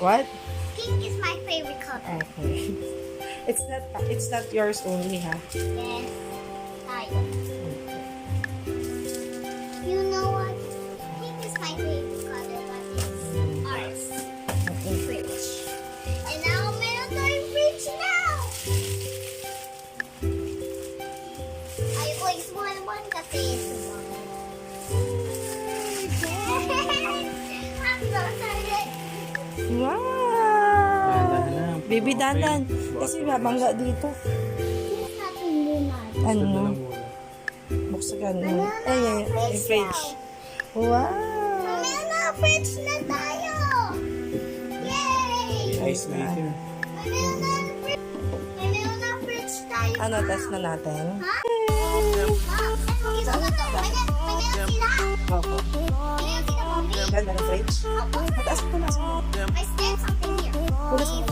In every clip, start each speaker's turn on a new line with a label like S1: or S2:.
S1: What?
S2: Pink is my favorite color.
S1: Okay. It's not yours only, ha?
S2: Yes. Tayo. You know what? Pink is my favorite color, but it's ours. Fridge. And now meron tayong fridge now. Ayoko yung small one kasi small. I'm so excited.
S1: Wow! Baby dandan. Kasi mabangga dito.
S2: Here's natin muna.
S1: Ano? Buksagan mo. Ay, yung fridge. Wow!
S2: Meron na fridge na tayo. Yay!
S1: Nice na.
S2: Meron na fridge tayo.
S1: Ano, test na natin?
S2: Ha? Ito na to. May meron sila.
S1: Opo.
S2: May meron sila, mommy.
S1: Ganda ng fridge.
S2: Opo.
S1: Mataas ko na.
S2: I stand something here.
S1: Pulas mo.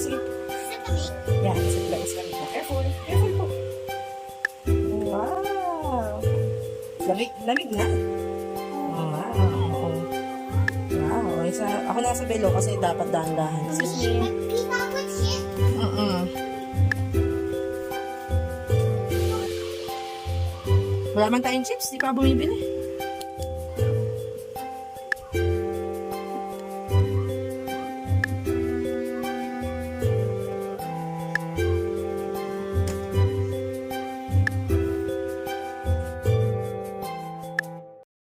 S1: Sige. Yeah, sit lang. Sit lang. Careful. Careful po. Wow! Lamig na. Wow. Wow. Ako nasa belo kasi dapat dahan-dahan. Excuse me. Wala man tayong chips. Di pa bumibili.